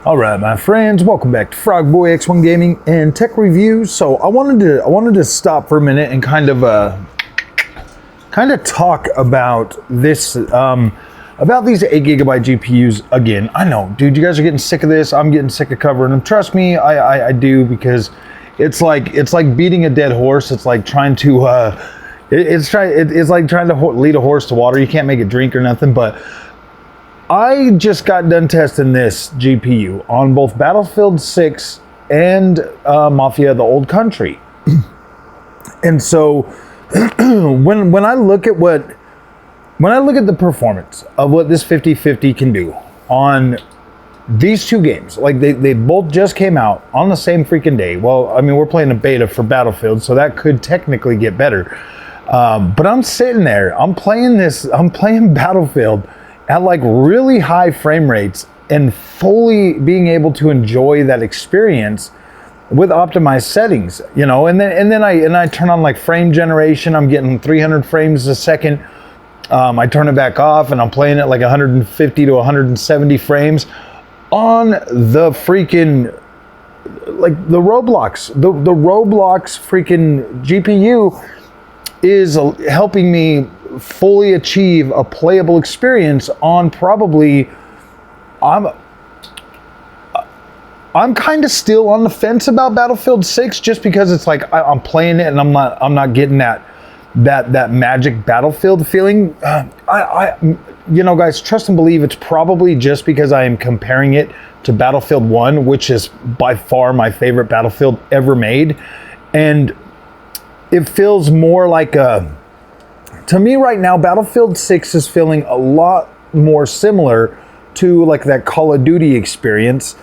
All right, my friends, welcome back to Frogboy X1 Gaming and Tech Reviews. So I wanted to stop for a minute and kind of talk about this about these 8GB GPUs again. I know, dude, you guys are getting sick of this. I'm getting sick of covering them. Trust me, I do, because it's like beating a dead horse. It's like trying to it's like trying to lead a horse to water. You can't make it drink or nothing, but I just got done testing this GPU on both Battlefield 6 and Mafia: The Old Country. And so when I look at the performance of what this 5050 can do on these two games, like they both just came out on the same freaking day. Well, I mean, we're playing a beta for Battlefield, so that could technically get better. But I'm sitting there, I'm playing Battlefield at like really high frame rates and fully being able to enjoy that experience with optimized settings, you know. And then I turn on like frame generation. I'm getting 300 frames a second. I turn it back off and I'm playing it like 150 to 170 frames on the freaking, like the Roblox. The Roblox freaking GPU is helping me fully achieve a playable experience on probably, I'm kind of still on the fence about Battlefield 6, just because it's like I'm playing it and I'm not getting that magic Battlefield feeling. You know, guys, trust and believe it's probably just because I am comparing it to Battlefield 1, which is by far my favorite Battlefield ever made, and it feels more like to me right now, Battlefield 6 is feeling a lot more similar to like that Call of Duty experience.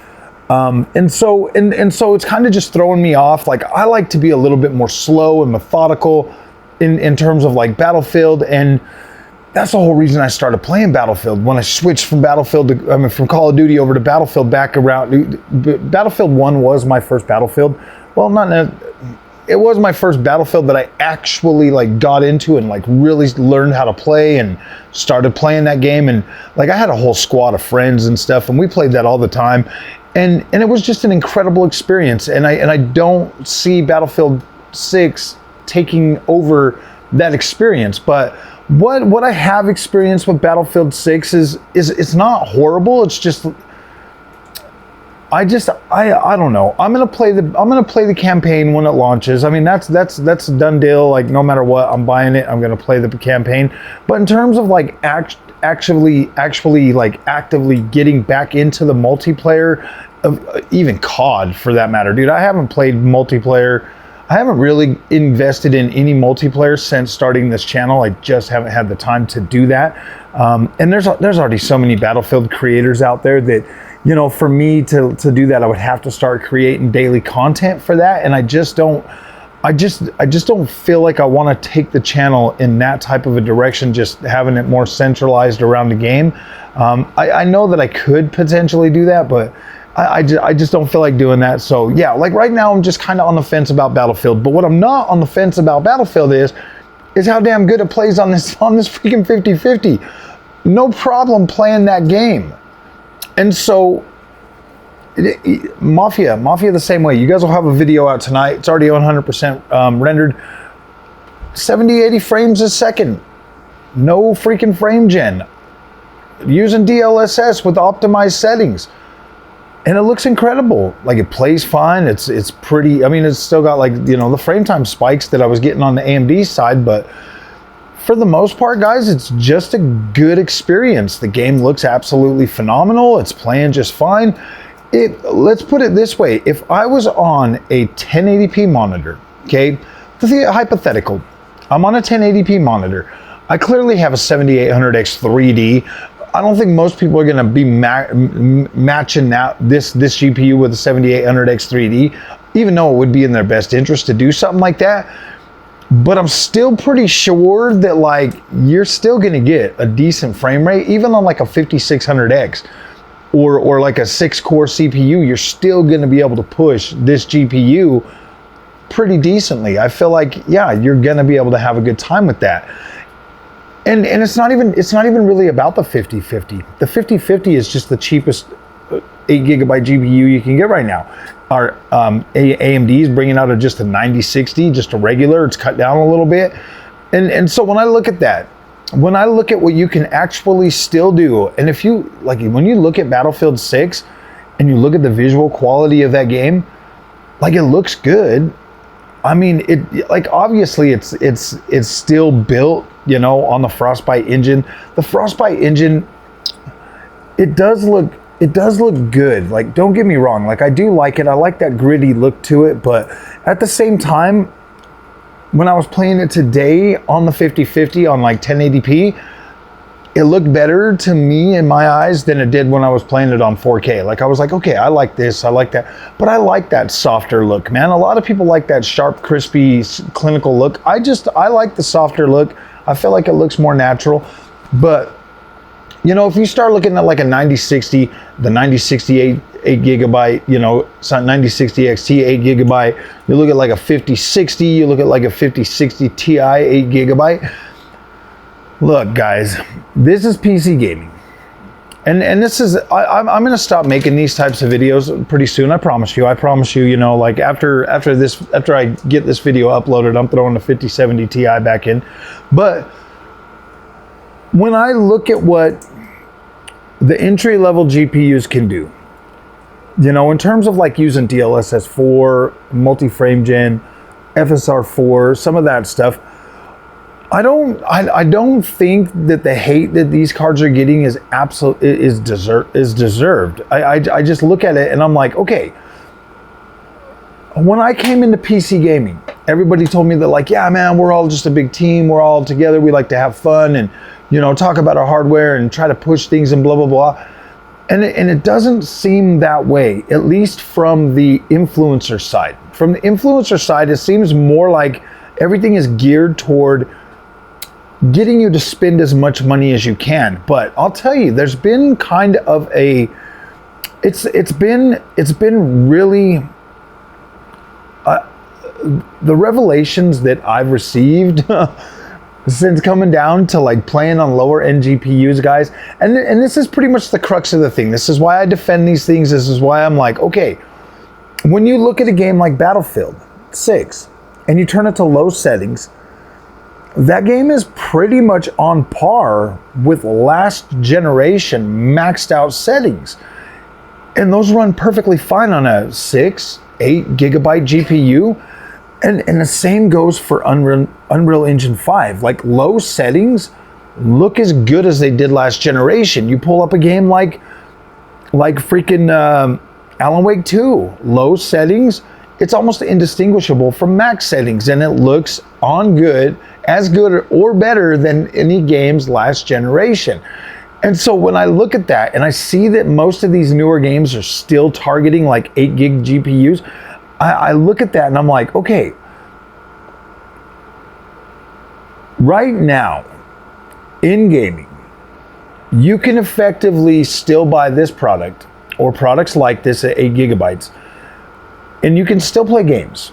And so it's kind of just throwing me off. Like, I like to be a little bit more slow and methodical in terms of like Battlefield. And that's the whole reason I started playing Battlefield. When I switched from from Call of Duty over to Battlefield back around, Battlefield 1 was my first Battlefield. Well, it was my first Battlefield that I actually like got into and like really learned how to play and started playing that game. And like I had a whole squad of friends and stuff, and we played that all the time. And it was just an incredible experience. And I don't see Battlefield 6 taking over that experience. But what I have experienced with Battlefield 6 is it's not horrible. It's just I don't know. I'm gonna play the campaign when it launches. I mean, that's a done deal. Like, no matter what, I'm buying it. I'm gonna play the campaign. But in terms of like actually like actively getting back into the multiplayer of even COD for that matter, dude, I haven't played multiplayer. I haven't really invested in any multiplayer since starting this channel. I just haven't had the time to do that. And there's already so many Battlefield creators out there that, you know, for me to do that, I would have to start creating daily content for that. And I just don't feel like I want to take the channel in that type of a direction, just having it more centralized around the game. I know that I could potentially do that, but I just don't feel like doing that. So yeah, like right now I'm just kind of on the fence about Battlefield. But what I'm not on the fence about Battlefield is how damn good it plays on this freaking 5050. No problem playing that game. And so Mafia the same way. You guys will have a video out tonight. It's already 100% rendered. 70, 80 frames a second. No freaking frame gen. Using DLSS with optimized settings. And it looks incredible. Like, it plays fine. It's pretty. I mean, it's still got, like, you know, the frame time spikes that I was getting on the AMD side, but for the most part, guys, it's just a good experience. The game looks absolutely phenomenal. It's playing just fine. Let's put it this way. If I was on a 1080p monitor, okay, hypothetical, I'm on a 1080p monitor. I clearly have a 7800X 3D. I don't think most people are going to be matching this GPU with a 7800X 3D, even though it would be in their best interest to do something like that. But I'm still pretty sure that like you're still gonna get a decent frame rate, even on like a 5600X or like a 6-core CPU. You're still gonna be able to push this GPU pretty decently. I feel like, yeah, you're gonna be able to have a good time with that. And it's not even really about the 5050. The 5050 is just the cheapest 8GB GPU you can get right now. Our AMD is bringing out just a 9060, just a regular. It's cut down a little bit. And so when I look at that, when I look at what you can actually still do, and if you, like, when you look at Battlefield 6 and you look at the visual quality of that game, like, it looks good. I mean, it, like, obviously it's still built, you know, on the Frostbite engine. The Frostbite engine, it does look good. Like, don't get me wrong. Like, I do like it. I like that gritty look to it. But at the same time, when I was playing it today on the 5050 on like 1080p, it looked better to me in my eyes than it did when I was playing it on 4K. Like, I was like, okay, I like this, I like that. But I like that softer look, man. A lot of people like that sharp, crispy, clinical look. I like the softer look. I feel like it looks more natural. But, you know, if you start looking at like a 9060, the 9068 8GB, you know, 9060 XT 8GB, you look at like a 5060, you look at like a 5060 Ti 8GB. Look, guys, this is PC gaming. And this is, I'm going to stop making these types of videos pretty soon. I promise you, you know, like after I get this video uploaded, I'm throwing the 5070 Ti back in. But when I look at what the entry-level GPUs can do, you know, in terms of like using DLSS 4, multi-frame gen, FSR 4, some of that stuff, I don't think that the hate that these cards are getting is deserved. I just look at it and I'm like, okay. When I came into PC gaming, everybody told me that, like, yeah, man, we're all just a big team. We're all together. We like to have fun and, you know, talk about our hardware and try to push things and blah, blah, blah. And it doesn't seem that way, at least from the influencer side. From the influencer side, it seems more like everything is geared toward getting you to spend as much money as you can. But I'll tell you, there's been kind of a, it's been really, the revelations that I've received since coming down to like playing on lower end GPUs, guys, and this is pretty much the crux of the thing. This is why I defend these things. This is why I'm like, okay, when you look at a game like Battlefield 6 and you turn it to low settings, that game is pretty much on par with last generation maxed out settings. And those run perfectly fine on a 8 GB GPU. And the same goes for Unreal Engine 5. Like, low settings look as good as they did last generation. You pull up a game like freaking Alan Wake 2. Low settings, it's almost indistinguishable from max settings, and it looks as good or better than any games last generation. And so when I look at that and I see that most of these newer games are still targeting like 8 gig GPUs, I look at that and I'm like, okay, right now in gaming, you can effectively still buy this product or products like this at 8 gigabytes, and you can still play games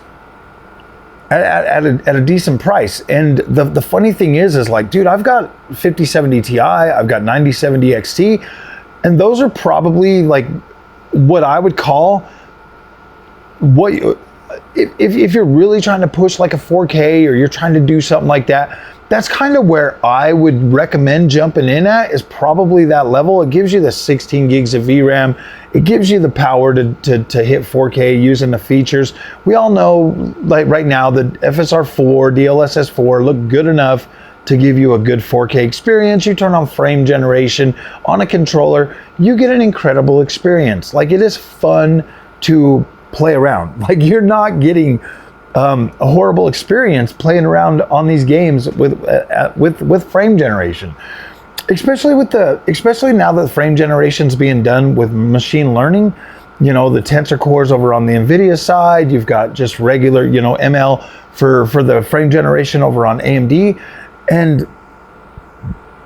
at a decent price. And the funny thing is like, dude, I've got 5070 Ti, I've got 9070 XT, and those are probably like what I would call, what if you're really trying to push like a 4K or you're trying to do something like that, that's kind of where I would recommend jumping in at, is probably that level. It gives you the 16 gigs of VRAM. It gives you the power to hit 4K using the features. We all know, like right now, the FSR 4, DLSS 4 look good enough to give you a good 4K experience. You turn on frame generation on a controller, you get an incredible experience. Like, it is fun to play around. Like, you're not getting a horrible experience playing around on these games with frame generation, especially now that frame generation is being done with machine learning. You know, the tensor cores over on the NVIDIA side, you've got just regular, you know, ML for the frame generation over on AMD, and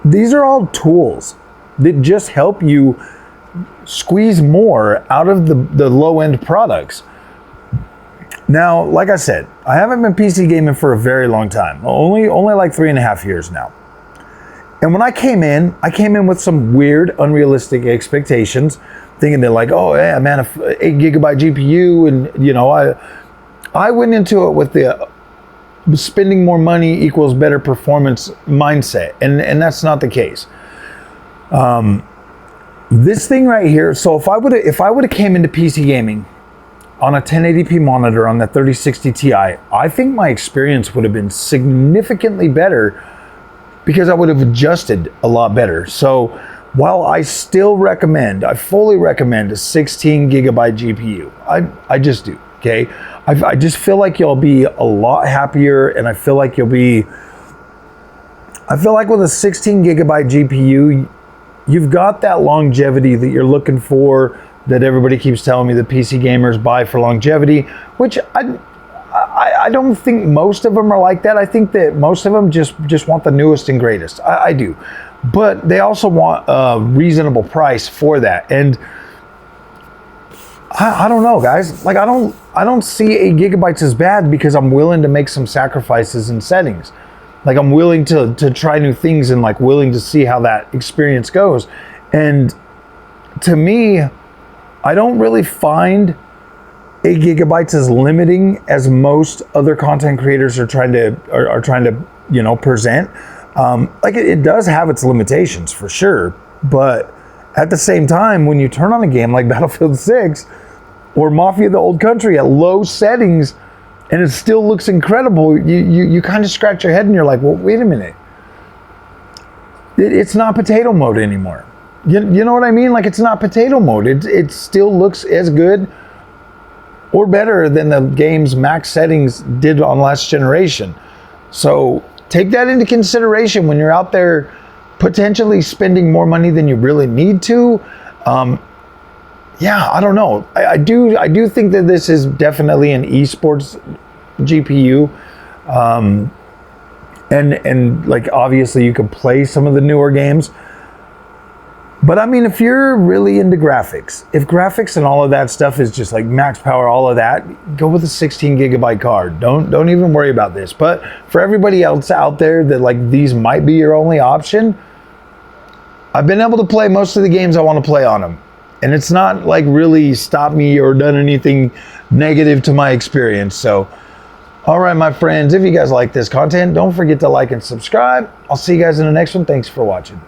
these are all tools that just help you squeeze more out of the low-end products. Now, like I said, I haven't been PC gaming for a very long time, only like 3.5 years now. And when I came in with some weird, unrealistic expectations, thinking that like, oh yeah, man, 8GB GPU, and you know, I went into it with the spending more money equals better performance mindset, and that's not the case. This thing right here. So if I would have came into PC gaming on a 1080p monitor on the 3060 Ti, I think my experience would have been significantly better because I would have adjusted a lot better. So while I still recommend, I fully recommend a 16GB GPU. I just do. Okay, I just feel like you'll be a lot happier, and I feel like with a 16GB GPU, you've got that longevity that you're looking for, that everybody keeps telling me the PC gamers buy for longevity, which I don't think most of them are like that. I think that most of them just want the newest and greatest. I do, but they also want a reasonable price for that. And I don't know, guys. Like I don't see 8GB as bad because I'm willing to make some sacrifices in settings. Like I'm willing to try new things and like willing to see how that experience goes. And to me, I don't really find 8GB as limiting as most other content creators are trying to you know, present. Like it does have its limitations for sure, but at the same time, when you turn on a game like Battlefield 6 or Mafia the Old Country at low settings and it still looks incredible, you kind of scratch your head and you're like, well, wait a minute. It's not potato mode anymore. You know what I mean? Like it's not potato mode. It still looks as good or better than the game's max settings did on last generation. So take that into consideration when you're out there potentially spending more money than you really need to. Yeah, I don't know. I do think that this is definitely an esports GPU. And like obviously you can play some of the newer games. But I mean, if you're really into graphics, if graphics and all of that stuff is just like max power, all of that, go with a 16GB card. Don't even worry about this. But for everybody else out there that like these might be your only option, I've been able to play most of the games I want to play on them. And it's not like really stopped me or done anything negative to my experience. So, all right, my friends, if you guys like this content, don't forget to like and subscribe. I'll see you guys in the next one. Thanks for watching.